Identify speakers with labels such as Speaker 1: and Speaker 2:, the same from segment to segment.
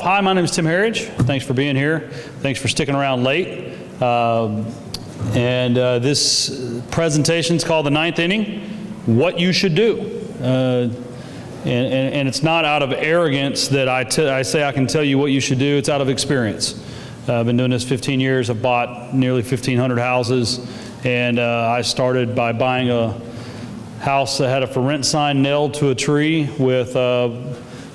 Speaker 1: Hi, my name is Tim Herriage. Thanks for being here. Thanks for sticking around late. This presentation is called The Ninth Inning, What You Should Do. And it's not out of arrogance that I say I can tell you what you should do. It's out of experience. I've been doing this 15 years. I've bought nearly 1,500 houses. And I started by buying a house that had a for rent sign nailed to a tree with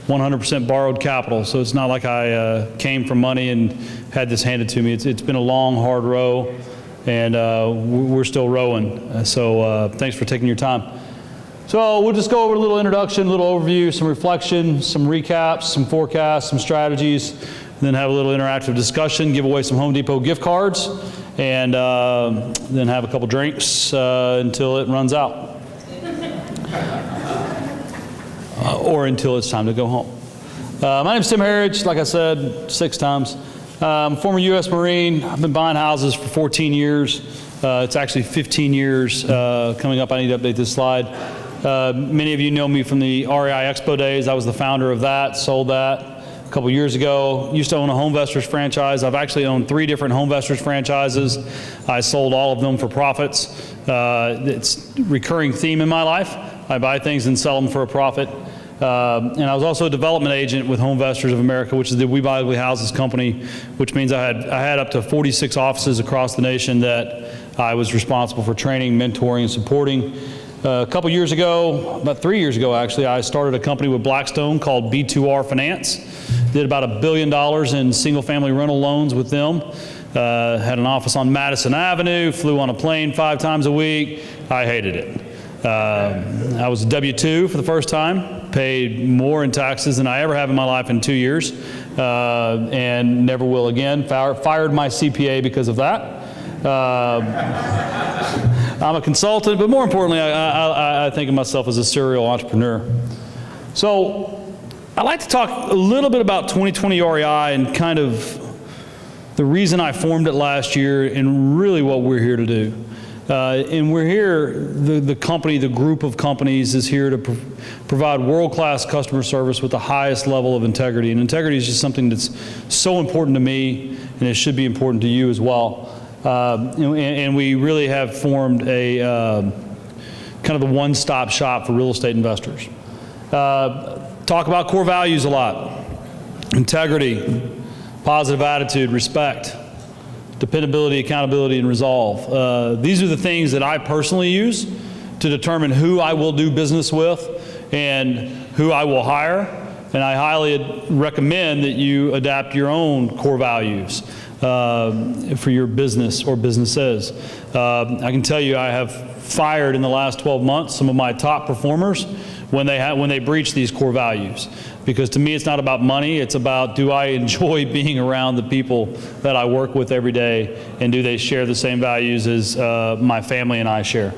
Speaker 1: 100% borrowed capital. So it's not like I came from money and had this handed to me. It's been a long, hard row, and we're still rowing. So thanks for taking your time. So we'll just go over a little introduction, a little overview, some reflection, some recaps, some forecasts, some strategies, and then have a little interactive discussion, give away some Home Depot gift cards, and then have a couple drinks until it runs out. Or until it's time to go home. My name is Tim Herriage, like I said, 6 times. I'm a former U.S. Marine. I've been buying houses for 14 years. It's actually 15 years coming up. I need to update this slide. Many of you know me from the REI Expo days. I was the founder of that, sold that a couple years ago. Used to own a Homevestors franchise. I've actually owned 3 different Homevestors franchises. I sold all of them for profits. It's a recurring theme in my life. I buy things and sell them for a profit. And I was also a development agent with Homevestors of America, which is the We Buy Ugly Houses company, which means I had up to 46 offices across the nation that I was responsible for training, mentoring, and supporting. A couple years ago, about 3 years ago actually, I started a company with Blackstone called B2R Finance. Did about $1 billion in single-family rental loans with them. Had an office on Madison Avenue, flew on a plane 5 times a week. I hated it. I was a W-2 for the first time, paid more in taxes than I ever have in my life in 2 years, and never will again. Fired my CPA because of that. I'm a consultant, but more importantly, I think of myself as a serial entrepreneur. So I'd like to talk a little bit about 2020 REI and kind of the reason I formed it last year and really what we're here to do. And we're here, the company, the group of companies is here to provide world-class customer service with the highest level of integrity. And integrity is just something that's so important to me, and it should be important to you as well. And we really have formed a kind of the one-stop shop for real estate investors. Talk about core values a lot. Integrity, positive attitude, respect, dependability, accountability, and resolve. These are the things that I personally use to determine who I will do business with and who I will hire. And I highly recommend that you adapt your own core values for your business or businesses. I can tell you I have fired in the last 12 months some of my top performers when they breach these core values. Because to me, it's not about money. It's about, do I enjoy being around the people that I work with every day, and do they share the same values as my family and I share?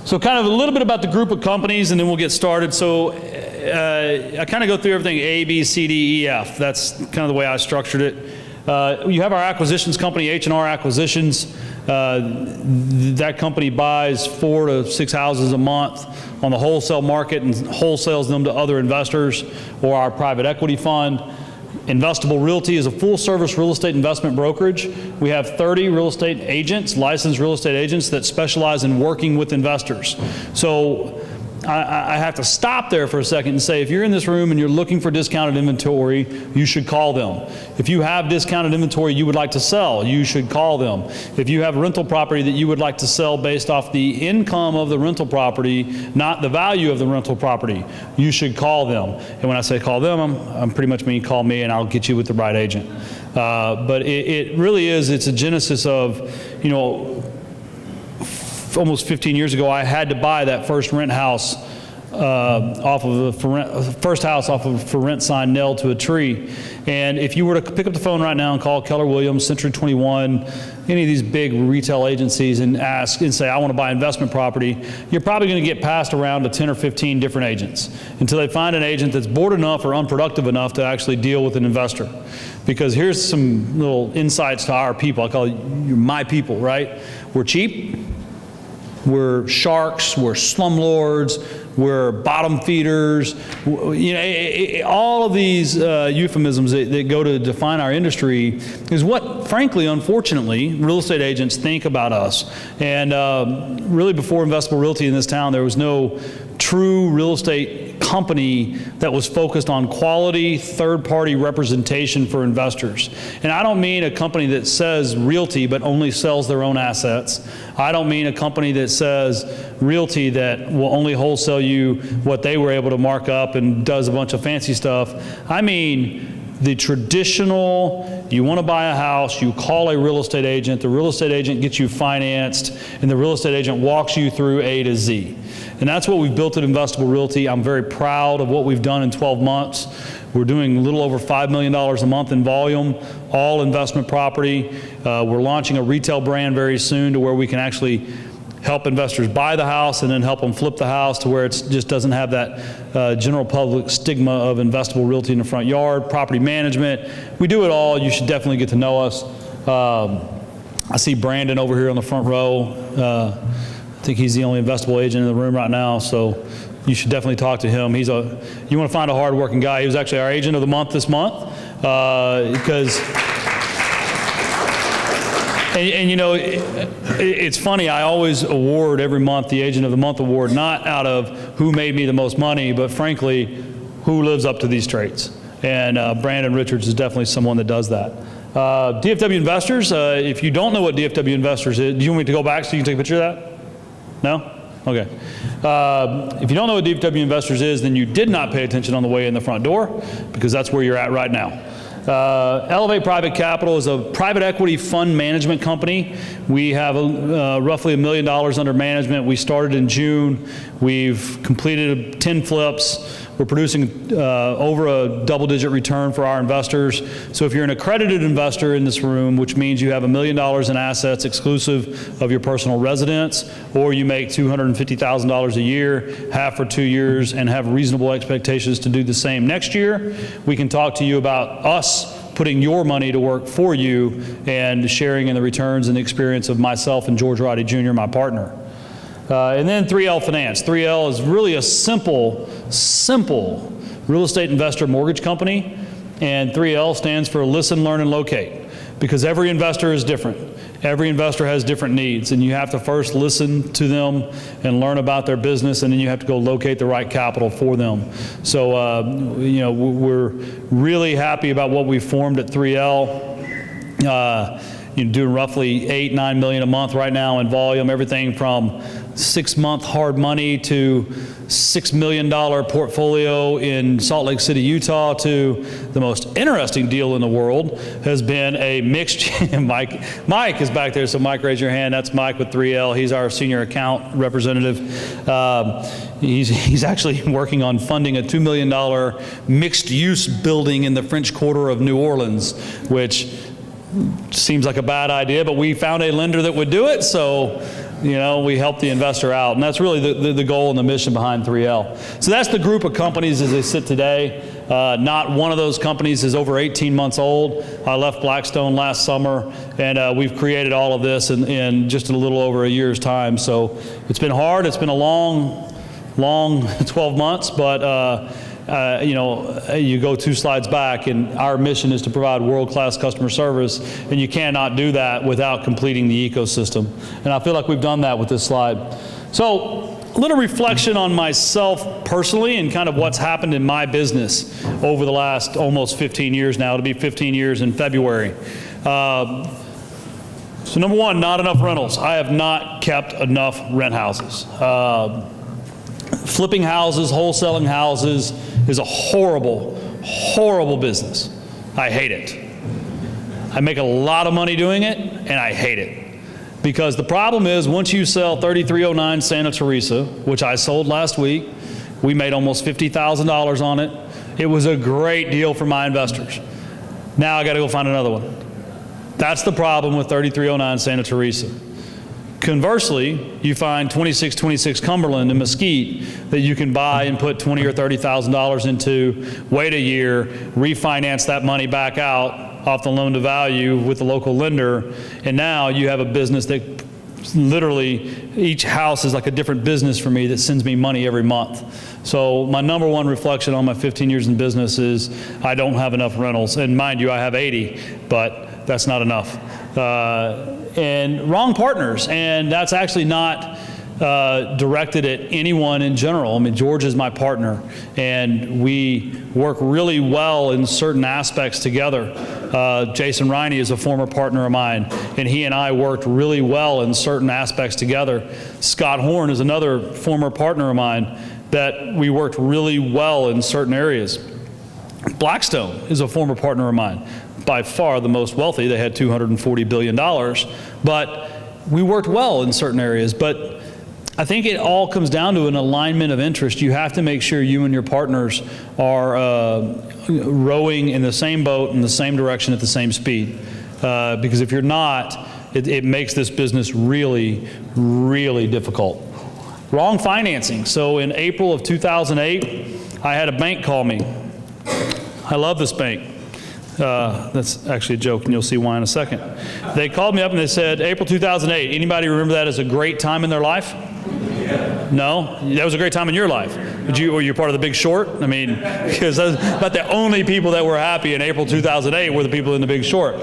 Speaker 1: So kind of a little bit about the group of companies, and then we'll get started. So I kind of go through everything A, B, C, D, E, F. That's kind of the way I structured it. You have our acquisitions company, H&R Acquisitions. That company buys 4 to 6 houses a month on the wholesale market and wholesales them to other investors or our private equity fund. Investable Realty is a full-service real estate investment brokerage. We have 30 real estate agents, licensed real estate agents that specialize in working with investors. So I have to stop there for a second and say, if you're in this room and you're looking for discounted inventory, you should call them. If you have discounted inventory you would like to sell, you should call them. If you have rental property that you would like to sell based off the income of the rental property, not the value of the rental property, you should call them. And when I say call them, I'm pretty much mean call me and I'll get you with the right agent. But it really is, it's a genesis of, you know, almost 15 years ago, I had to buy that first house off of a for rent sign nailed to a tree. And if you were to pick up the phone right now and call Keller Williams, Century 21, any of these big retail agencies and ask and say, I want to buy investment property, you're probably going to get passed around to 10 or 15 different agents until they find an agent that's bored enough or unproductive enough to actually deal with an investor. Because here's some little insights to our people. I call you my people, right? We're cheap. We're sharks, we're slumlords, we're bottom feeders, all of these euphemisms that go to define our industry is what, frankly, unfortunately, real estate agents think about us. And really before investable realty in this town, there was no true real estate company that was focused on quality third-party representation for investors. And I don't mean a company that says realty but only sells their own assets. I don't mean a company that says realty that will only wholesale you what they were able to mark up and does a bunch of fancy stuff. I mean the traditional, you want to buy a house, you call a real estate agent, the real estate agent gets you financed, and the real estate agent walks you through A to Z. And that's what we've built at Investable Realty. I'm very proud of what we've done in 12 months. We're doing a little over $5 million a month in volume, all investment property. We're launching a retail brand very soon to where we can actually help investors buy the house and then help them flip the house to where it just doesn't have that general public stigma of investable realty in the front yard, property management. We do it all. You should definitely get to know us. I see Brandon over here on the front row. I think he's the only investable agent in the room right now, so you should definitely talk to him. You want to find a hard-working guy. He was actually our agent of the month this month because. And it's funny, I always award every month the Agent of the Month award, not out of who made me the most money, but frankly, who lives up to these traits. And Brandon Richards is definitely someone that does that. DFW Investors, if you don't know what DFW Investors is, do you want me to go back so you can take a picture of that? No? Okay. If you don't know what DFW Investors is, then you did not pay attention on the way in the front door, because that's where you're at right now. Elevate Private Capital is a private equity fund management company. We have roughly $1 million under management. We started in June. We've completed 10 flips. We're producing over a double-digit return for our investors. So if you're an accredited investor in this room, which means you have $1 million in assets exclusive of your personal residence, or you make $250,000 a year, half for 2 years, and have reasonable expectations to do the same next year, we can talk to you about us putting your money to work for you and sharing in the returns and the experience of myself and George Roddy Jr., my partner. And then 3L Finance. 3L is really a simple real estate investor mortgage company, and 3L stands for Listen, Learn, and Locate, because every investor is different. Every investor has different needs, and you have to first listen to them and learn about their business, and then you have to go locate the right capital for them. So, we're really happy about what we've formed at 3L. Doing roughly $8-9 million a month right now in volume, everything from 6-month hard money to $6 million portfolio in Salt Lake City, Utah, to the most interesting deal in the world has been a mixed. Mike is back there, so Mike, raise your hand. That's Mike with 3L. He's our senior account representative. He's actually working on funding a $2 million mixed-use building in the French Quarter of New Orleans, which seems like a bad idea, but we found a lender that would do it, so we help the investor out. And that's really the goal and the mission behind 3L. So that's the group of companies as they sit today. Not one of those companies is over 18 months old. I left Blackstone last summer, and we've created all of this in just a little over a year's time. So it's been hard. It's been a long 12 months, but you go 2 slides back, and our mission is to provide world-class customer service, and you cannot do that without completing the ecosystem. And I feel like we've done that with this slide. So a little reflection on myself personally and kind of what's happened in my business over the last almost 15 years now. It'll be 15 years in February. So number one, not enough rentals. I have not kept enough rent houses. Flipping houses, wholesaling houses is a horrible, horrible business. I hate it. I make a lot of money doing it, and I hate it. Because the problem is, once you sell 3309 Santa Teresa, which I sold last week, we made almost $50,000 on it. It was a great deal for my investors. Now I got to go find another one. That's the problem with 3309 Santa Teresa. Conversely, you find 2626 Cumberland in Mesquite that you can buy and put $20,000 or $30,000 into, wait a year, refinance that money back out off the loan to value with the local lender, and now you have a business that literally, each house is like a different business for me that sends me money every month. So my number one reflection on my 15 years in business is I don't have enough rentals. And mind you, I have 80, but that's not enough. And wrong partners, and that's actually not directed at anyone in general. I mean, George is my partner, and we work really well in certain aspects together. Jason Riney is a former partner of mine, and he and I worked really well in certain aspects together. Scott Horn is another former partner of mine that we worked really well in certain areas. Blackstone is a former partner of mine, by far the most wealthy. They had $240 billion, but we worked well in certain areas. But I think it all comes down to an alignment of interest. You have to make sure you and your partners are rowing in the same boat in the same direction at the same speed. Because if you're not, it makes this business really, really difficult. Wrong financing. So in April of 2008, I had a bank call me. I love this bank. That's actually a joke, and you'll see why in a second. They called me up and they said, April 2008, anybody remember that as a great time in their life? No? That was a great time in your life. Were you part of the Big Short? I mean, because about the only people that were happy in April 2008 were the people in the Big Short.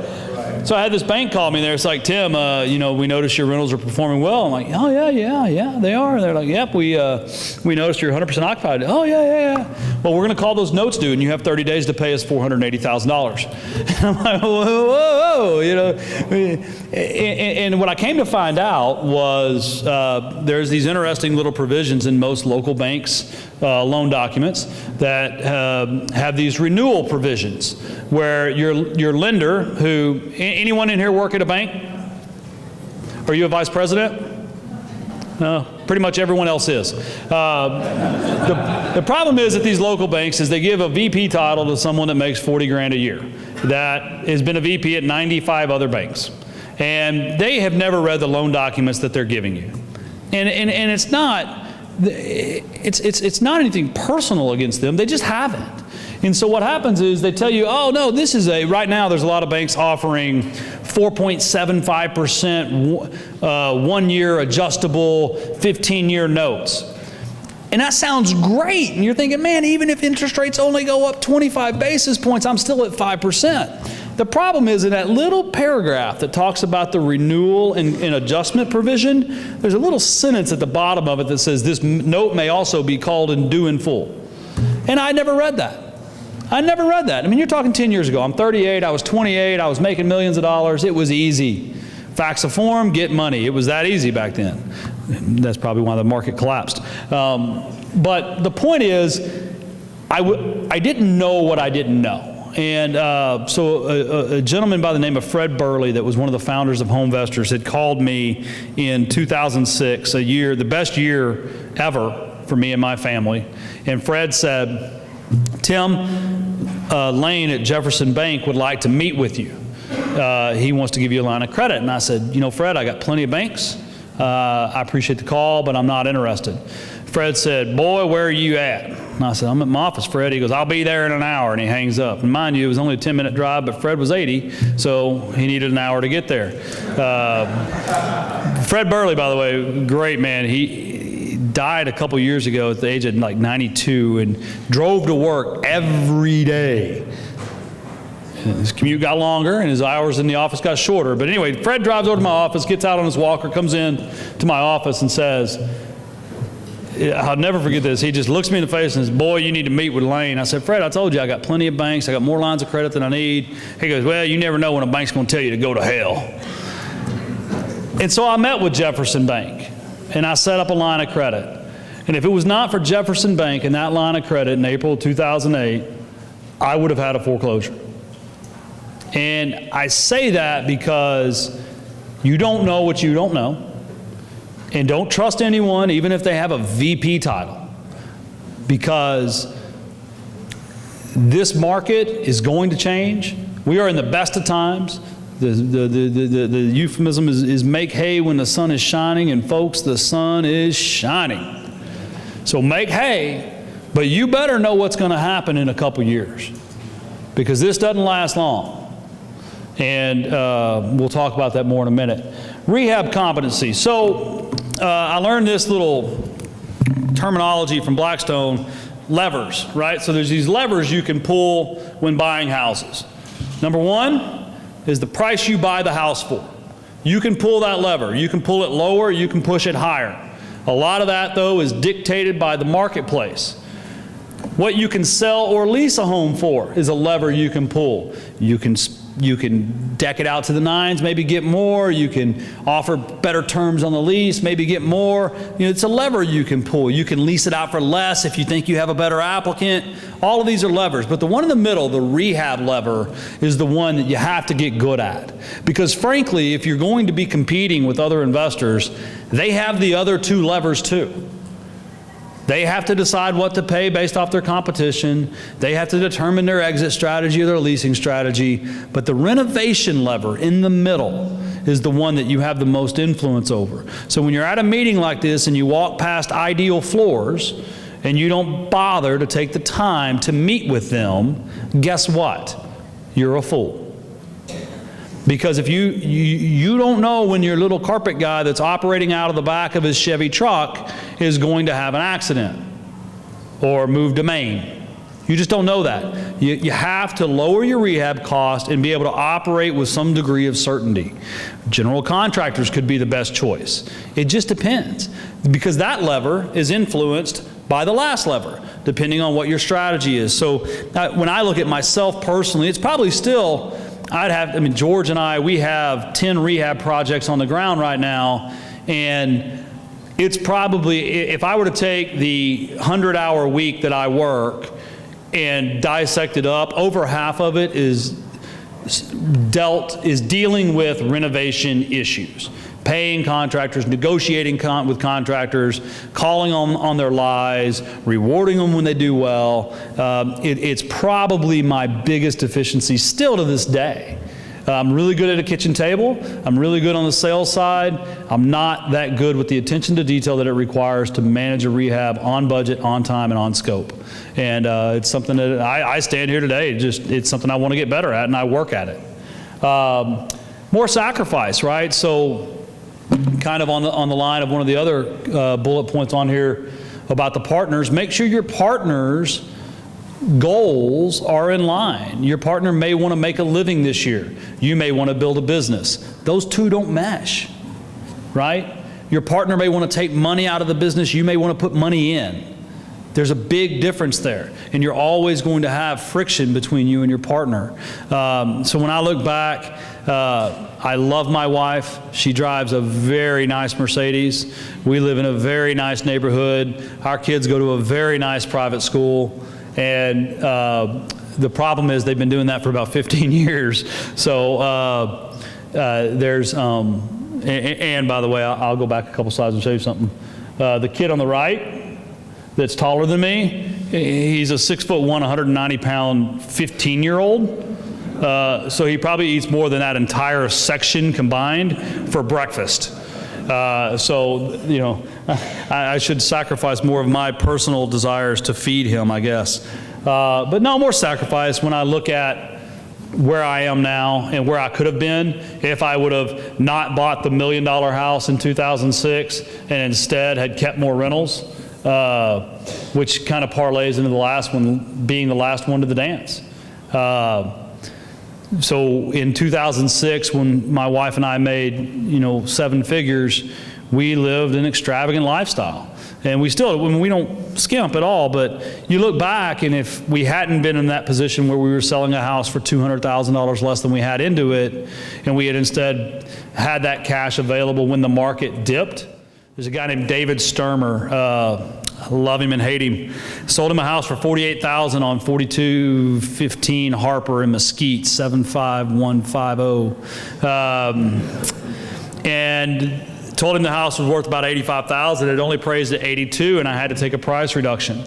Speaker 1: So I had this bank call me there. It's like, Tim, we noticed your rentals are performing well. I'm like, oh, yeah, they are. They're like, yep, we noticed you're 100% occupied. Oh, yeah. Well, we're going to call those notes due, and you have 30 days to pay us $480,000. I'm like, whoa, And what I came to find out was there's these interesting little provisions in most local banks' loan documents that have these renewal provisions where your lender, who, anyone in here work at a bank? Are you a vice president? No, pretty much everyone else is. The problem is at these local banks is they give a VP title to someone that makes 40 grand a year that has been a VP at 95 other banks. And they have never read the loan documents that they're giving you. And it's not anything personal against them, they just haven't. And so what happens is they tell you, oh no, right now there's a lot of banks offering 4.75% 1-year adjustable 15-year notes. And that sounds great. And you're thinking, man, even if interest rates only go up 25 basis points, I'm still at 5%. The problem is in that little paragraph that talks about the renewal and adjustment provision, there's a little sentence at the bottom of it that says this note may also be called and due in full. And I never read that. I mean, you're talking 10 years ago. I'm 38, I was 28, I was making millions of dollars. It was easy. Fax a form, get money. It was that easy back then. That's probably why the market collapsed. But the point is, I didn't know what I didn't know. And so a gentleman by the name of Fred Burley, that was one of the founders of Homevestors, had called me in 2006, the best year ever for me and my family. And Fred said, Tim, Lane at Jefferson Bank would like to meet with you. He wants to give you a line of credit. And I said, Fred, I got plenty of banks. I appreciate the call, but I'm not interested. Fred said, boy, where are you at? And I said, I'm at my office, Fred. He goes, I'll be there in an hour. And he hangs up. And mind you, it was only a 10-minute drive, but Fred was 80, so he needed an hour to get there. Fred Burley, by the way, great man. He died a couple years ago at the age of like 92 and drove to work every day. His commute got longer and his hours in the office got shorter. But anyway, Fred drives over to my office, gets out on his walker, comes in to my office and says, I'll never forget this. He just looks me in the face and says, boy, you need to meet with Lane. I said, Fred, I told you I got plenty of banks. I got more lines of credit than I need. He goes, well, you never know when a bank's going to tell you to go to hell. And so I met with Jefferson Bank and I set up a line of credit. And if it was not for Jefferson Bank and that line of credit in April 2008, I would have had a foreclosure. And I say that because you don't know what you don't know. And don't trust anyone, even if they have a VP title, because this market is going to change. We are in the best of times. The euphemism is make hay when the sun is shining, and folks, the sun is shining. So make hay, but you better know what's going to happen in a couple years, because this doesn't last long. And we'll talk about that more in a minute. rehab competency. So I learned this little terminology from Blackstone, levers, right? So there's these levers you can pull when buying houses. Number one is the price you buy the house for. You can pull that lever. You can pull it lower, you can push it higher. A lot of that, though, is dictated by the marketplace. What you can sell or lease a home for is a lever you can pull. You can deck it out to the nines, maybe get more. You can offer better terms on the lease, maybe get more. It's a lever you can pull. You can lease it out for less if you think you have a better applicant. All of these are levers, but the one in the middle, the rehab lever, is the one that you have to get good at. Because frankly, if you're going to be competing with other investors, they have the other two levers too. They have to decide what to pay based off their competition. They have to determine their exit strategy or their leasing strategy. But the renovation lever in the middle is the one that you have the most influence over. So when you're at a meeting like this and you walk past Ideal Floors and you don't bother to take the time to meet with them, guess what? You're a fool. Because if you don't know when your little carpet guy that's operating out of the back of his Chevy truck is going to have an accident or move to Maine. You just don't know that. You have to lower your rehab cost and be able to operate with some degree of certainty. General contractors could be the best choice. It just depends, because that lever is influenced by the last lever, depending on what your strategy is. So when I look at myself personally, it's probably still, George and I, we have 10 rehab projects on the ground right now, and it's probably, if I were to take the 100-hour week that I work and dissect it up, over half of it is dealing with renovation issues. Paying contractors, negotiating with contractors, calling on their lies, rewarding them when they do well. It's probably my biggest deficiency still to this day. I'm really good at a kitchen table. I'm really good on the sales side. I'm not that good with the attention to detail that it requires to manage a rehab on budget, on time, and on scope. And it's something that I stand here today. It's something I want to get better at, and I work at it. More sacrifice, right? So kind of on the line of one of the other bullet points on here about the partners, make sure your partners' goals are in line. Your partner may want to make a living this year. You may want to build a business. Those two don't mesh, right? Your partner may want to take money out of the business. You may want to put money in. There's a big difference there, and you're always going to have friction between you and your partner. So when I look back, I love my wife. She drives a very nice Mercedes. We live in a very nice neighborhood. Our kids go to a very nice private school, and the problem is they've been doing that for about 15 years. So there's, and by the way, I'll go back a couple slides and show you something. The kid on the right, that's taller than me, he's a 6'1", 190-pound 15-year-old. So he probably eats more than that entire section combined for breakfast. So, I should sacrifice more of my personal desires to feed him, I guess. But no more sacrifice when I look at where I am now and where I could have been if I would have not bought the $1 million house in 2006 and instead had kept more rentals. Which kind of parlays into the last one being the last one to the dance. So in 2006, when my wife and I made, 7 figures, we lived an extravagant lifestyle. And we still, we don't skimp at all, but you look back, and if we hadn't been in that position where we were selling a house for $200,000 less than we had into it, and we had instead had that cash available when the market dipped. There's a guy named David Sturmer. I love him and hate him. Sold him a house for $48,000 on 4215 Harper in Mesquite, 75150. And told him the house was worth about $85,000. It only appraised at $82,000, and I had to take a price reduction.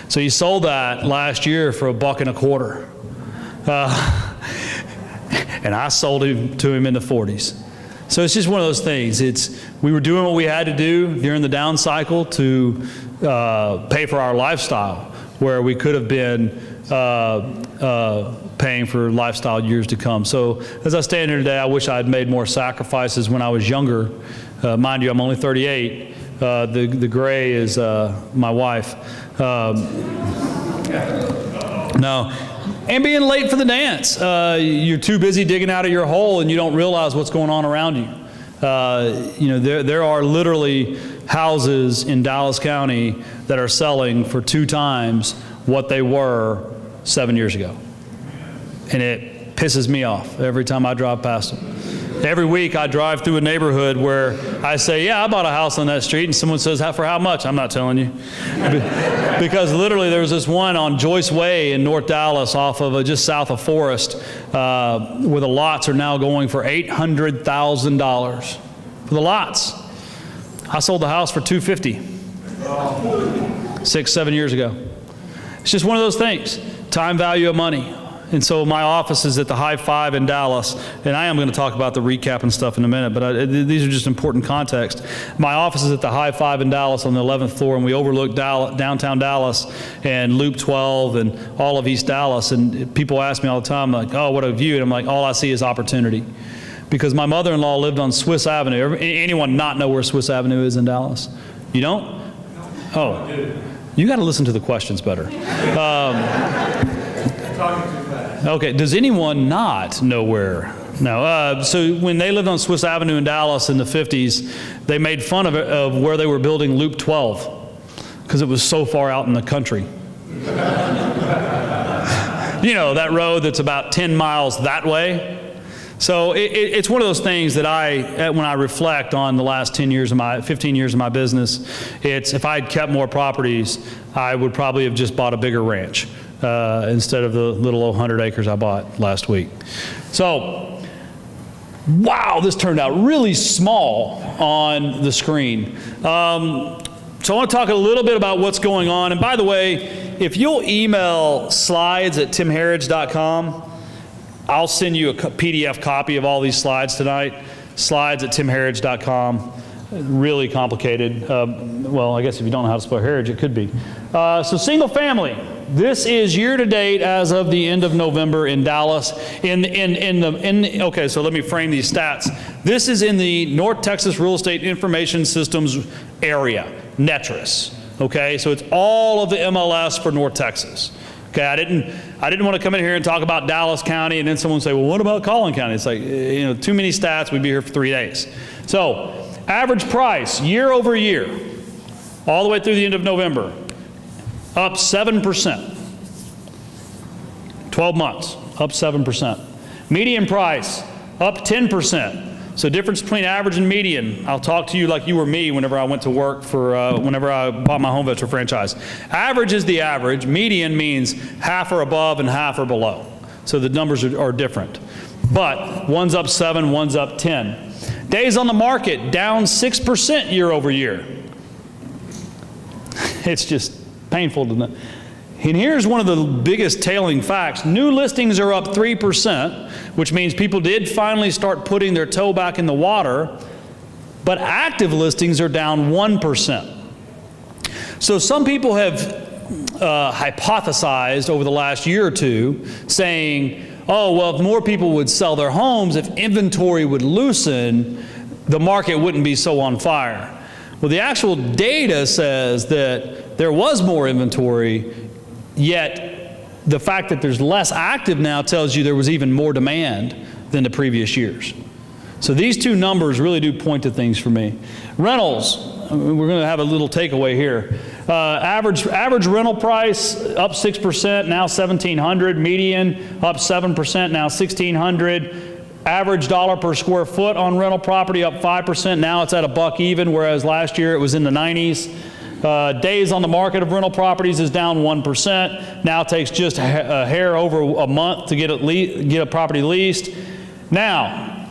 Speaker 1: So he sold that last year for $1.25. And I sold him to him in the 40s. So it's just one of those things. We were doing what we had to do during the down cycle to pay for our lifestyle, where we could have been paying for lifestyle years to come. So as I stand here today, I wish I had made more sacrifices when I was younger. Mind you, I'm only 38. The gray is my wife. No. And being late for the dance. You're too busy digging out of your hole and you don't realize what's going on around you. There are literally houses in Dallas County that are selling for 2 times what they were 7 years ago. And it pisses me off every time I drive past them. Every week I drive through a neighborhood where I say, yeah, I bought a house on that street, and someone says, for how much? I'm not telling you. Because literally there was this one on Joyce Way in North Dallas off of just south of Forest where the lots are now going for $800,000 for the lots. I sold the house for $250 6, 7 years ago. It's just one of those things, time value of money. And so my office is at the High Five in Dallas, and I am going to talk about the recap and stuff in a minute, but these are just important context. My office is at the High Five in Dallas on the 11th floor, and we overlook downtown Dallas and Loop 12 and all of East Dallas. And people ask me all the time, like, oh, what a view. And I'm like, all I see is opportunity. Because my mother-in-law lived on Swiss Avenue. Anyone not know where Swiss Avenue is in Dallas? You don't? Oh, you got to listen to the questions better. Okay, does anyone not know where? No. So when they lived on Swiss Avenue in Dallas in the 50s, they made fun of where they were building Loop 12 because it was so far out in the country. You know, that road that's about 10 miles that way. So it's one of those things that when I reflect on the last 15 years of my business, it's if I had kept more properties, I would probably have just bought a bigger ranch. Instead of the little 100 acres I bought last week. So, wow, this turned out really small on the screen. So I want to talk a little bit about what's going on. And by the way, if you'll email slides@timherriage.com, I'll send you a PDF copy of all these slides tonight. Slides@timherriage.com. Really complicated. Well, I guess if you don't know how to spell Herriage, it could be. So single family. This is year to date as of the end of November in Dallas. Okay, so let me frame these stats. This is in the North Texas Real Estate Information Systems area, NETRIS. Okay, so it's all of the MLS for North Texas. Okay, I didn't want to come in here and talk about Dallas County and then someone say, well, what about Collin County? It's like, too many stats, we'd be here for 3 days. So, average price, year over year, all the way through the end of November, up 7%. 12 months, up 7%. Median price, up 10%. So difference between average and median. I'll talk to you like you were me whenever I went to work whenever I bought my home investor franchise. Average is the average. Median means half are above and half are below. So the numbers are different. But one's up 7, one's up 10. Days on the market, down 6% year over year. It's just painful to know. And here's one of the biggest tailing facts. New listings are up 3%, which means people did finally start putting their toe back in the water, but active listings are down 1%. So some people have hypothesized over the last year or two, saying, oh, well, if more people would sell their homes, if inventory would loosen, the market wouldn't be so on fire. Well, the actual data says that there was more inventory, yet the fact that there's less active now tells you there was even more demand than the previous years. So these two numbers really do point to things for me. Rentals, we're going to have a little takeaway here. Average rental price up 6%, now $1,700. Median up 7%, now $1,600. Average dollar per square foot on rental property up 5%. Now it's at $1 even, whereas last year it was in the 90s. Days on the market of rental properties is down 1%. Now it takes just a hair over a month to get a property leased. Now,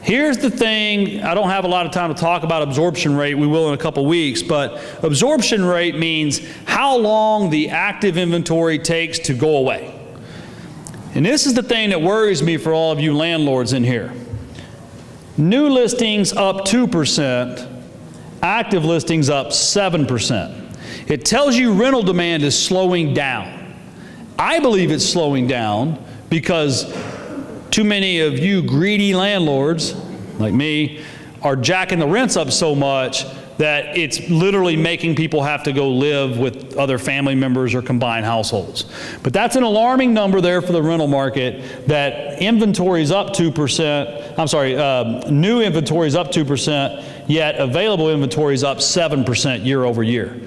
Speaker 1: here's the thing. I don't have a lot of time to talk about absorption rate. We will in a couple weeks. But absorption rate means how long the active inventory takes to go away. And this is the thing that worries me for all of you landlords in here. New listings up 2%, active listings up 7%. It tells you rental demand is slowing down. I believe it's slowing down because too many of you greedy landlords, like me, are jacking the rents up so much that it's literally making people have to go live with other family members or combined households. But that's an alarming number there for the rental market, that inventory is up 2%, new inventory is up 2%, yet available inventory is up 7% year over year.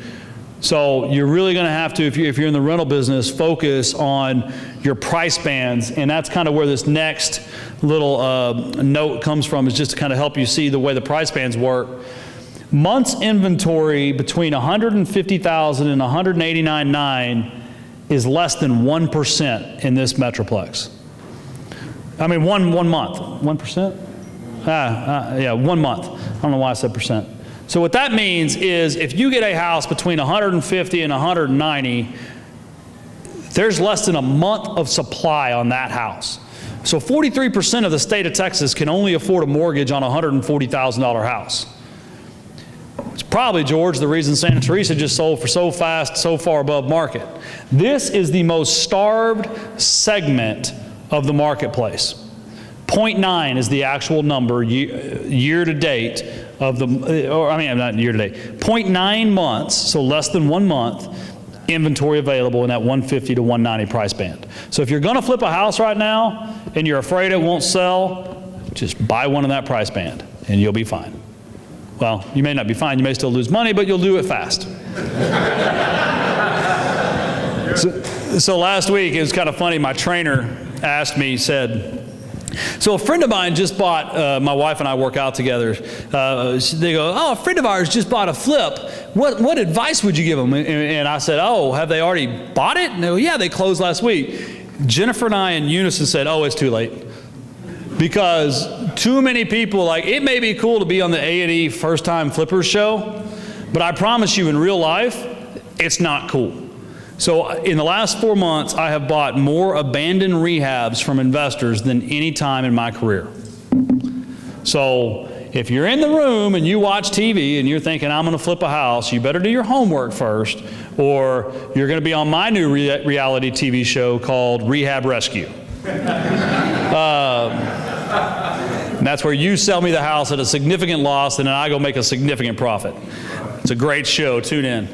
Speaker 1: So you're really going to have to, if you're in the rental business, focus on your price bands, and that's kind of where this next little note comes from, is just to kind of help you see the way the price bands work. Months inventory between 150,000 and 189.9 is less than 1% in this metroplex. I mean, one month. 1%? Yeah, 1 month. I don't know why I said percent. So what that means is if you get a house between 150 and 190, there's less than a month of supply on that house. So 43% of the state of Texas can only afford a mortgage on a $140,000 house. It's probably, George, the reason Santa Teresa just sold for so fast, so far above market. This is the most starved segment of the marketplace. 0.9 is the actual number year to date of the, or I mean, not year to date, 0.9 months, so less than 1 month, inventory available in that 150 to 190 price band. So if you're going to flip a house right now and you're afraid it won't sell, just buy one in that price band and you'll be fine. Well, you may not be fine, you may still lose money, but you'll do it fast. So last week, it was kind of funny, my trainer asked me, he said, so a friend of mine just bought, my wife and I work out together, they go, oh, a friend of ours just bought a flip, what advice would you give them? And I said, oh, have they already bought it? And they go, yeah, they closed last week. Jennifer and I in unison said, oh, it's too late. Because too many people, like, it may be cool to be on the A&E First Time Flippers show, but I promise you in real life, it's not cool. So in the last 4 months, I have bought more abandoned rehabs from investors than any time in my career. So if you're in the room and you watch TV and you're thinking, I'm going to flip a house, you better do your homework first, or you're going to be on my new reality TV show called Rehab Rescue. And that's where you sell me the house at a significant loss and then I go make a significant profit. It's a great show. Tune in.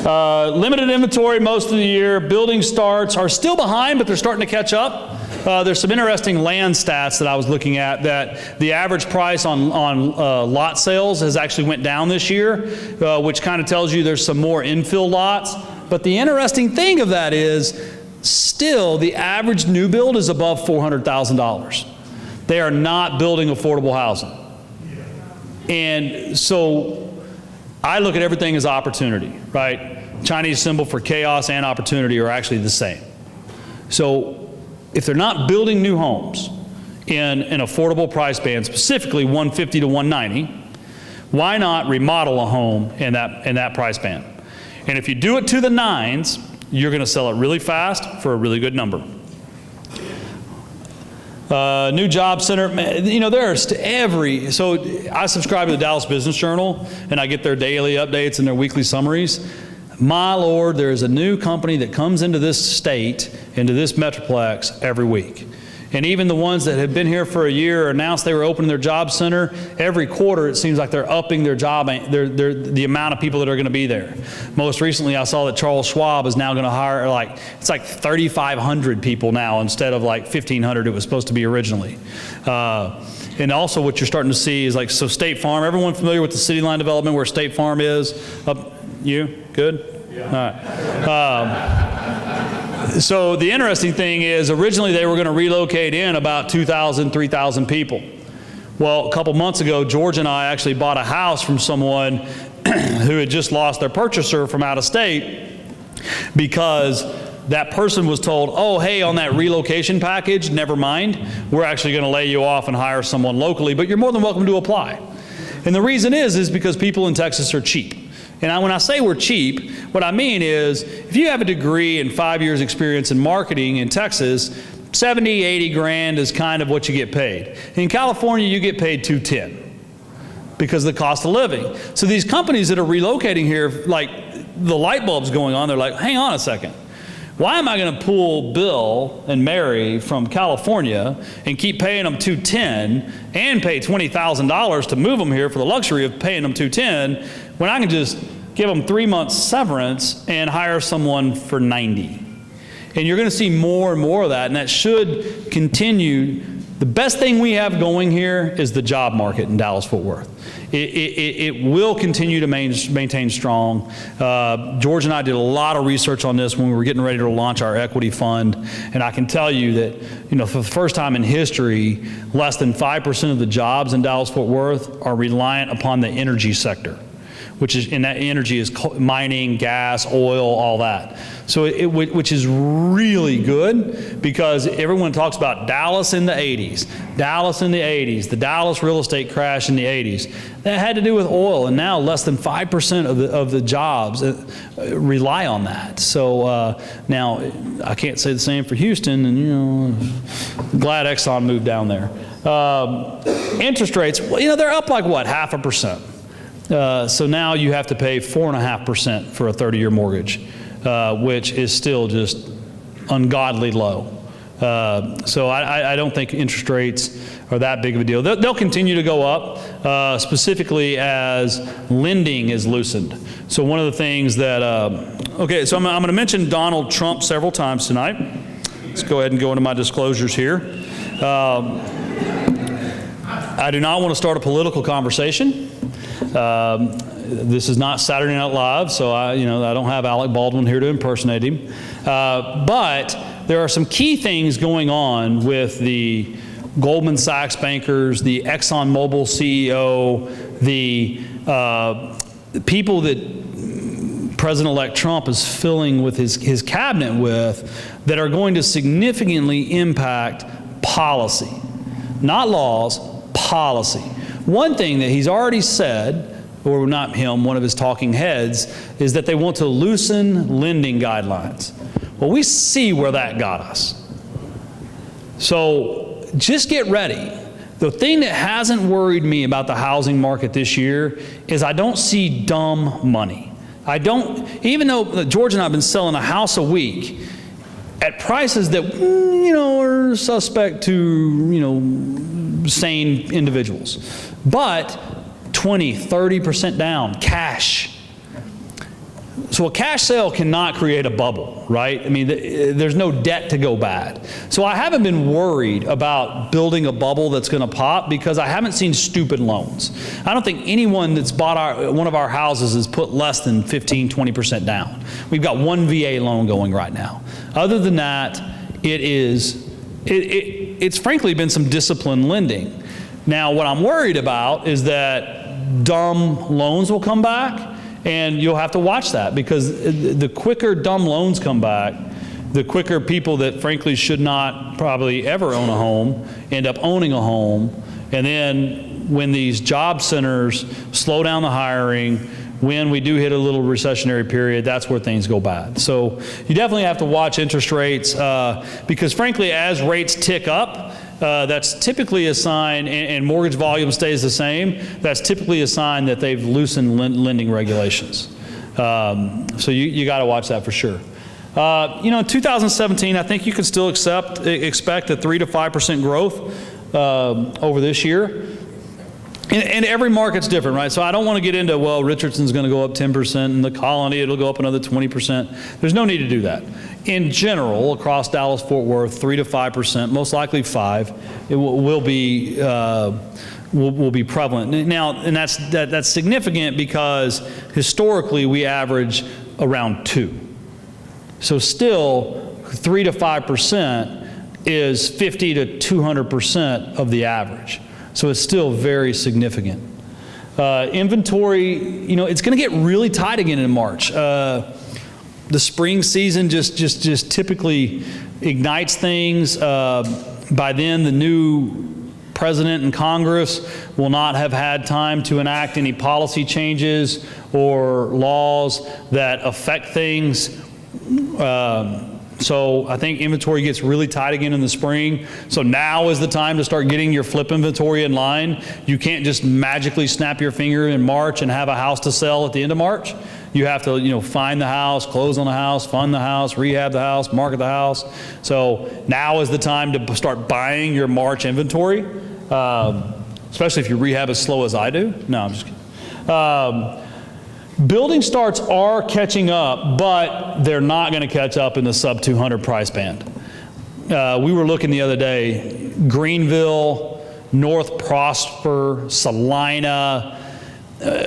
Speaker 1: Limited inventory most of the year. Building starts are still behind, but they're starting to catch up. There's some interesting land stats that I was looking at, that the average price on lot sales has actually went down this year, which kind of tells you there's some more infill lots. But the interesting thing of that is, still the average new build is above $400,000. They are not building affordable housing. And so I look at everything as opportunity, right? Chinese symbol for chaos and opportunity are actually the same. So if they're not building new homes in an affordable price band, specifically 150 to 190, why not remodel a home in that price band? And if you do it to the nines, you're going to sell it really fast for a really good number. New job center, you know, there's so I subscribe to the Dallas Business Journal and I get their daily updates and their weekly summaries. My Lord, there's a new company that comes into this state, into this metroplex every week. And even the ones that have been here for a year or announced they were opening their job center, every quarter it seems like they're upping their job, the amount of people that are going to be there. Most recently I saw that Charles Schwab is now going to hire it's like 3,500 people now instead of like 1,500 it was supposed to be originally. And also what you're starting to see is so State Farm, everyone familiar with the city line development where State Farm is? You? Good? Yeah. All right. So the interesting thing is, originally they were going to relocate in about 2,000, 3,000 people. Well, a couple months ago, George and I actually bought a house from someone who had just lost their purchaser from out of state, because that person was told, oh, hey, on that relocation package, never mind, we're actually going to lay you off and hire someone locally, but you're more than welcome to apply. And the reason is because people in Texas are cheap. And when I say we're cheap, what I mean is, if you have a degree and 5 years experience in marketing in Texas, 70, 80 grand is kind of what you get paid. In California, you get paid $210 because of the cost of living. So these companies that are relocating here, like the light bulb's going on, they're like, hang on a second. Why am I going to pull Bill and Mary from California and keep paying them $210 and pay $20,000 to move them here for the luxury of paying them $210 when I can just give them 3 months severance and hire someone for $90? And you're going to see more and more of that, and that should continue. The best thing we have going here is the job market in Dallas-Fort Worth. It will continue to maintain strong. George and I did a lot of research on this when we were getting ready to launch our equity fund, and I can tell you that, for the first time in history, less than 5% of the jobs in Dallas-Fort Worth are reliant upon the energy sector, and that energy is mining, gas, oil, all that. So which is really good, because everyone talks about Dallas in the 80s, the Dallas real estate crash in the 80s. That had to do with oil, and now less than 5% of the jobs rely on that. So now I can't say the same for Houston, and glad Exxon moved down there. Interest rates, they're up like what, 0.5%. So now you have to pay 4.5% for a 30-year mortgage, which is still just ungodly low. So I don't think interest rates are that big of a deal. They'll continue to go up, specifically as lending is loosened. So one of the things that, okay, so I'm going to mention Donald Trump several times tonight. Let's go ahead and go into my disclosures here. I do not want to start a political conversation. This is not Saturday Night Live, so I don't have Alec Baldwin here to impersonate him. But there are some key things going on with the Goldman Sachs bankers, the ExxonMobil CEO, the people that President-elect Trump is filling with his cabinet with, that are going to significantly impact policy. Not laws, policy. One thing that he's already said, or not him, one of his talking heads, is that they want to loosen lending guidelines. Well, we see where that got us. So just get ready. The thing that hasn't worried me about the housing market this year is I don't see dumb money. Even though George and I have been selling a house a week at prices that, are suspect to, sane individuals. But 20, 30% down, cash. So a cash sale cannot create a bubble, right? I mean, there's no debt to go bad. So I haven't been worried about building a bubble that's going to pop, because I haven't seen stupid loans. I don't think anyone that's bought one of our houses has put less than 15, 20% down. We've got one VA loan going right now. Other than that, it's frankly been some disciplined lending. Now, what I'm worried about is that dumb loans will come back, and you'll have to watch that, because the quicker dumb loans come back, the quicker people that frankly should not probably ever own a home end up owning a home. And then when these job centers slow down the hiring, when we do hit a little recessionary period, that's where things go bad. So you definitely have to watch interest rates, because frankly, as rates tick up, that's typically a sign, and mortgage volume stays the same, that's typically a sign that they've loosened lending regulations. So you got to watch that for sure. In 2017, I think you can still expect a 3 to 5% growth over this year. And every market's different, right? So I don't want to get into, well, Richardson's going to go up 10%, and the Colony, it'll go up another 20%. There's no need to do that. In general, across Dallas-Fort Worth, 3 to 5%, most likely 5%, it will be prevalent. Now, and that's significant, because historically we average around 2. So still, 3 to 5% is 50 to 200% of the average. So it's still very significant. Inventory, it's going to get really tight again in March. The spring season just typically ignites things. By then, the new president and Congress will not have had time to enact any policy changes or laws that affect things. So I think inventory gets really tight again in the spring. So now is the time to start getting your flip inventory in line. You can't just magically snap your finger in March and have a house to sell at the end of March. You have to, find the house, close on the house, fund the house, rehab the house, market the house. So now is the time to start buying your March inventory, especially if you rehab as slow as I do. No, I'm just kidding. Building starts are catching up, but they're not going to catch up in the sub 200 price band. We were looking the other day, Greenville, North Prosper, Salina,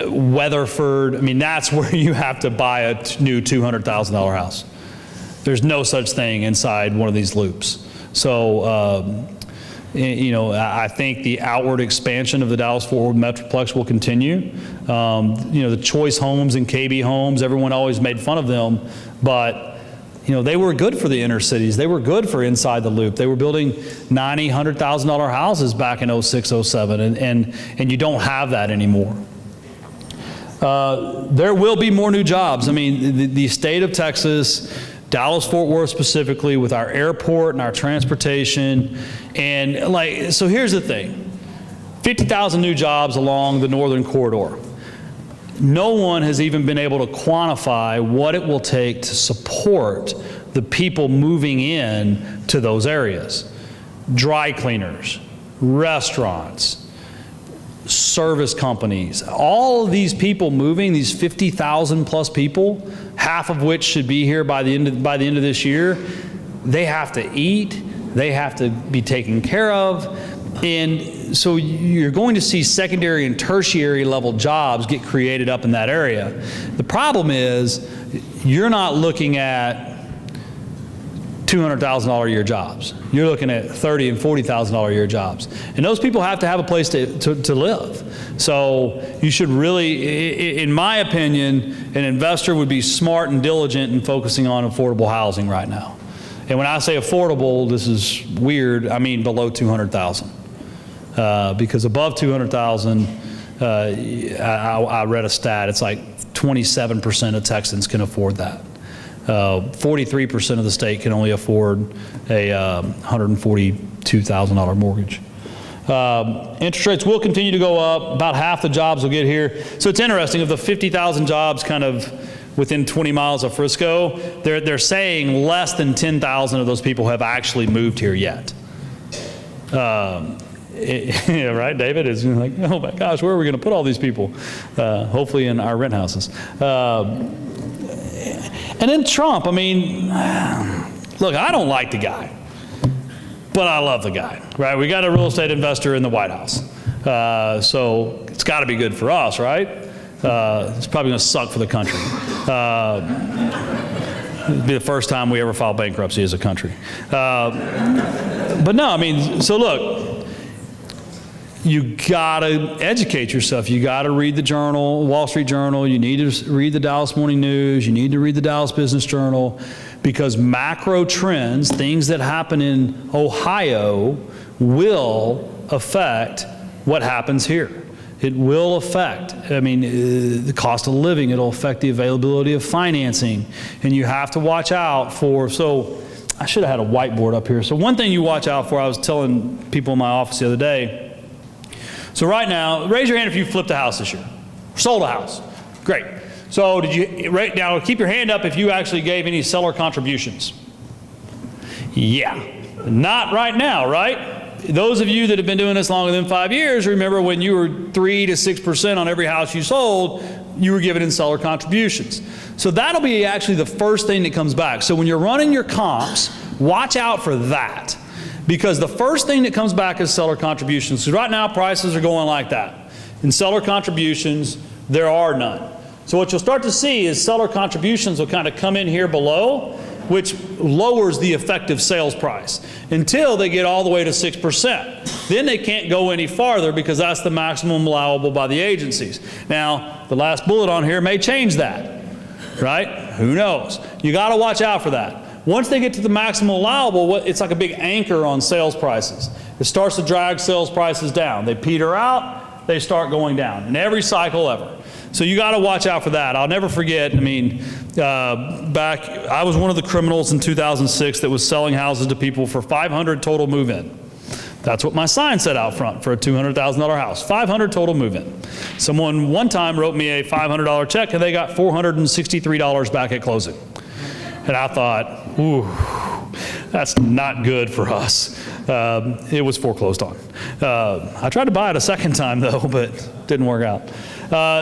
Speaker 1: Weatherford. I mean, that's where you have to buy a new $200,000 house. There's no such thing inside one of these loops. So, I think the outward expansion of the Dallas-Fort Worth Metroplex will continue. The Choice Homes and KB Homes, everyone always made fun of them, but they were good for the inner cities. They were good for inside the loop. They were building $90,000, $100,000 houses back in 06, 07, and you don't have that anymore. There will be more new jobs. I mean, the state of Texas, Dallas-Fort Worth specifically, with our airport and our transportation, and so here's the thing, 50,000 new jobs along the northern corridor. No one has even been able to quantify what it will take to support the people moving in to those areas. Dry cleaners, restaurants, service companies, all of these people moving, these 50,000 plus people, half of which should be here by the end of this year, they have to eat, they have to be taken care of, and so you're going to see secondary and tertiary level jobs get created up in that area. The problem is you're not looking at $200,000 a year jobs. You're looking at $30,000 and $40,000 a year jobs. And those people have to have a place to live. So you should really, in my opinion, an investor would be smart and diligent in focusing on affordable housing right now. And when I say affordable, this is weird, I mean below $200,000. Because above $200,000, I read a stat, it's like 27% of Texans can afford that. 43% of the state can only afford a $142,000 mortgage. Interest rates will continue to go up. About half the jobs will get here. So it's interesting, of the 50,000 jobs kind of within 20 miles of Frisco, they're saying less than 10,000 of those people have actually moved here yet. Yeah, right, David is like, oh my gosh, where are we going to put all these people? Hopefully in our rent houses. And then Trump, I mean, look, I don't like the guy, but I love the guy, right? We got a real estate investor in the White House. So it's got to be good for us, right? It's probably going to suck for the country. It'll be the first time we ever file bankruptcy as a country. But no, I mean, so look, you gotta educate yourself. You gotta read the Journal, Wall Street Journal. You need to read the Dallas Morning News. You need to read the Dallas Business Journal, because macro trends, things that happen in Ohio, will affect what happens here. It will affect, I mean, the cost of living. It'll affect the availability of financing. And you have to watch out for, so I should have had a whiteboard up here. So one thing you watch out for, I was telling people in my office the other day, so right now, raise your hand if you flipped a house this year. Sold a house. Great. So did you, right now, keep your hand up if you actually gave any seller contributions. Yeah. Not right now, right? Those of you that have been doing this longer than 5 years, remember when you were 3 to 6% on every house you sold, you were giving in seller contributions. So that'll be actually the first thing that comes back. So when you're running your comps, watch out for that. Because the first thing that comes back is seller contributions. So right now, prices are going like that. In seller contributions, there are none. So what you'll start to see is seller contributions will kind of come in here below, which lowers the effective sales price until they get all the way to 6%. Then they can't go any farther because that's the maximum allowable by the agencies. Now, the last bullet on here may change that, right? Who knows? You got to watch out for that. Once they get to the maximum allowable, it's like a big anchor on sales prices. It starts to drag sales prices down. They peter out, they start going down in every cycle ever. So you got to watch out for that. I'll never forget, I mean, I was one of the criminals in 2006 that was selling houses to people for $500 total move-in. That's what my sign said out front for a $200,000 house. $500 total move-in. Someone one time wrote me a $500 check and they got $463 back at closing. And I thought, ooh, that's not good for us. It was foreclosed on. I tried to buy it a second time though, but didn't work out.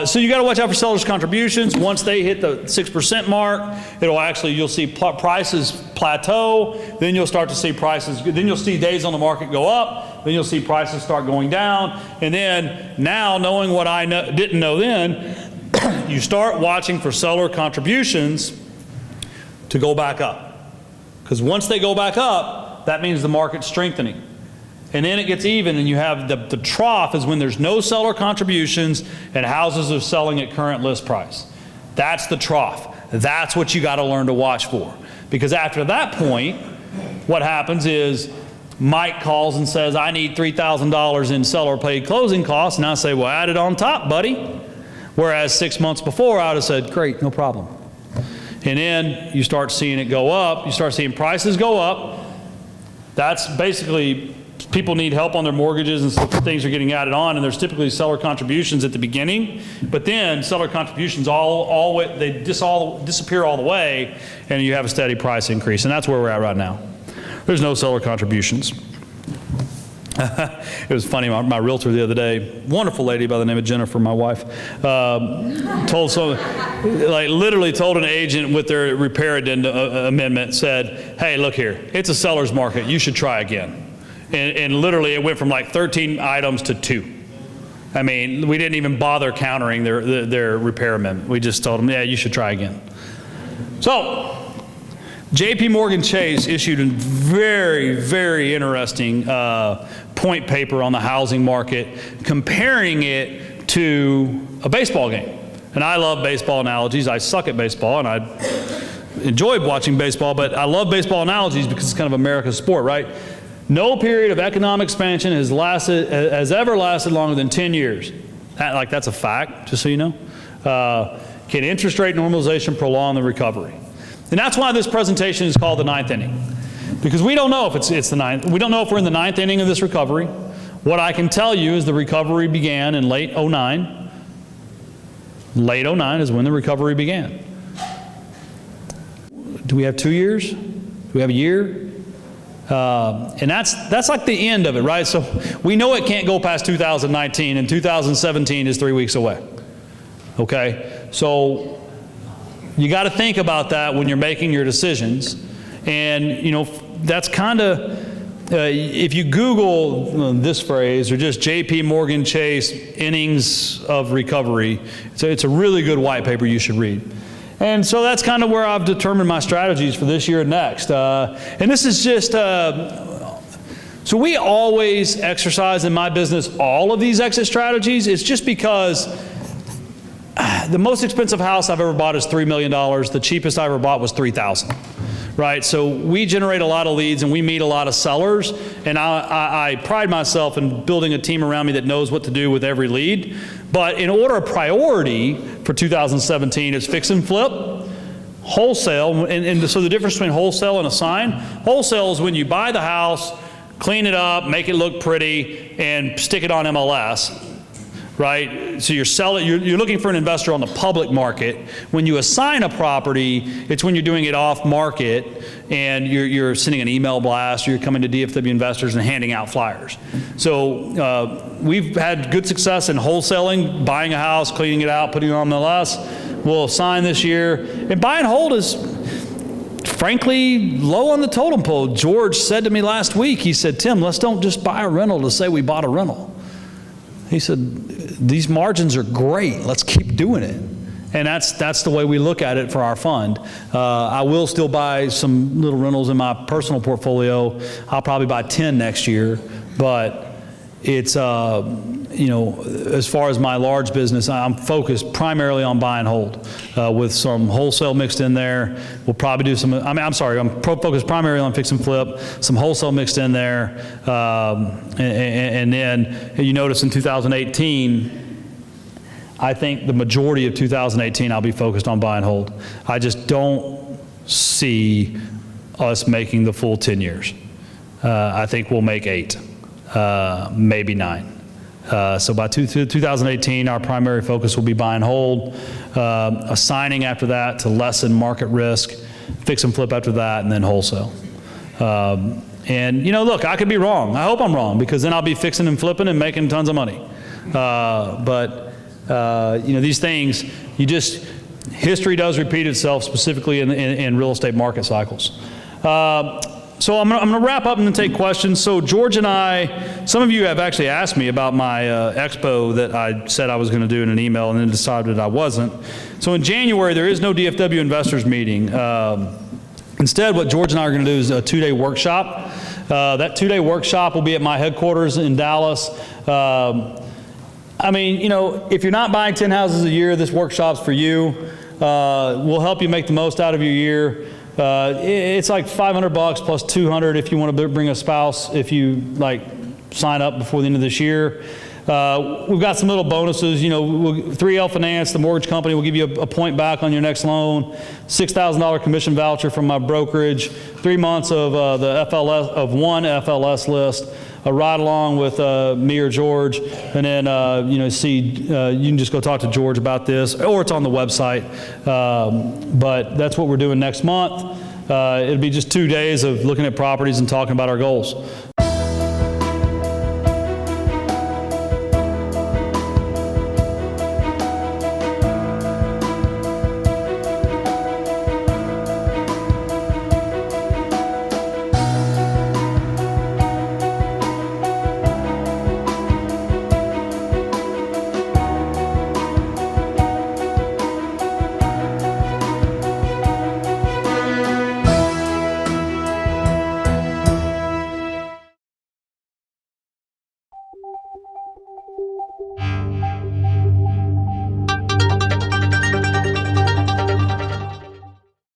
Speaker 1: So you got to watch out for sellers' contributions. Once they hit the 6% mark, you'll see prices plateau. Then you'll start to see prices. Then you'll see days on the market go up. Then you'll see prices start going down. And then now, knowing what I didn't know then, you start watching for seller contributions to go back up. Because once they go back up, that means the market's strengthening. And then it gets even, and you have the trough is when there's no seller contributions and houses are selling at current list price. That's the trough. That's what you got to learn to watch for. Because after that point, what happens is Mike calls and says, I need $3,000 in seller paid closing costs. And I say, well, add it on top, buddy. Whereas 6 months before, I would have said, great, no problem. And then you start seeing it go up. You start seeing prices go up. That's basically people need help on their mortgages and so things are getting added on, and there's typically seller contributions at the beginning, but then seller contributions disappear all the way, and you have a steady price increase, and that's where we're at right now. There's no seller contributions. It was funny, my realtor the other day, wonderful lady by the name of Jennifer, my wife, literally told an agent with their repair amendment, said, hey, look here, it's a seller's market, you should try again. And literally it went from like 13 items to 2. I mean, we didn't even bother countering their repair amendment. We just told them, yeah, you should try again. So, J.P. Morgan Chase issued a very, very interesting point paper on the housing market, comparing it to a baseball game. And I love baseball analogies. I suck at baseball, and I enjoy watching baseball, but I love baseball analogies because it's kind of America's sport, right? No period of economic expansion has ever lasted longer than 10 years. That's a fact, just so you know. Can interest rate normalization prolong the recovery? And that's why this presentation is called the 9th inning. Because we don't know if it's the 9th. We don't know if we're in the 9th inning of this recovery. What I can tell you is the recovery began in late 09. Late 09 is when the recovery began. Do we have 2 years? Do we have a year? And that's like the end of it, right? So we know it can't go past 2019, and 2017 is 3 weeks away. Okay? So you got to think about that when you're making your decisions. And, that's kind of, if you Google this phrase, or just J.P. Morgan Chase innings of recovery, it's a really good white paper you should read. And so that's kind of where I've determined my strategies for this year and next. And this is just, so we always exercise in my business all of these exit strategies. It's just because the most expensive house I've ever bought is $3 million. The cheapest I ever bought was $3,000. Right, so we generate a lot of leads and we meet a lot of sellers, and I pride myself in building a team around me that knows what to do with every lead. But in order of priority for 2017 is fix and flip, wholesale, and so the difference between wholesale and assign, wholesale is when you buy the house, clean it up, make it look pretty, and stick it on MLS. Right? So you're looking for an investor on the public market. When you assign a property, it's when you're doing it off market and you're sending an email blast, or you're coming to DFW investors and handing out flyers. So we've had good success in wholesaling, buying a house, cleaning it out, putting it on MLS. We'll assign this year. And buy and hold is frankly low on the totem pole. George said to me last week, he said, Tim, let's don't just buy a rental to say we bought a rental. He said, these margins are great. Let's keep doing it. And that's the way we look at it for our fund. I will still buy some little rentals in my personal portfolio. I'll probably buy 10 next year. But it's, as far as my large business, I'm focused primarily on buy and hold with some wholesale mixed in there. We'll probably do some, I'm focused primarily on fix and flip, some wholesale mixed in there. And then you notice in 2018, I think the majority of 2018 I'll be focused on buy and hold. I just don't see us making the full 10 years. I think we'll make 8. maybe 9. So by 2018, our primary focus will be buy and hold, assigning after that to lessen market risk, fix and flip after that, and then wholesale. And, look, I could be wrong. I hope I'm wrong, because then I'll be fixing and flipping and making tons of money. These things, history does repeat itself, specifically in real estate market cycles. So I'm going to wrap up and then take questions. So George and I, some of you have actually asked me about my expo that I said I was going to do in an email and then decided I wasn't. So in January, there is no DFW investors meeting. Instead, what George and I are going to do is a 2-day workshop. That 2-day workshop will be at my headquarters in Dallas. If you're not buying 10 houses a year, this workshop's for you. We'll help you make the most out of your year. It's like $500 plus $200 if you want to bring a spouse, if you sign up before the end of this year. We've got some little bonuses. 3L Finance, the mortgage company, will give you a point back on your next loan, $6,000 commission voucher from my brokerage, 3 months of the FLS of one FLS list, a ride along with me or George, and then you can just go talk to George about this, or it's on the website. But that's what we're doing next month. It'll be just 2 days of looking at properties and talking about our goals.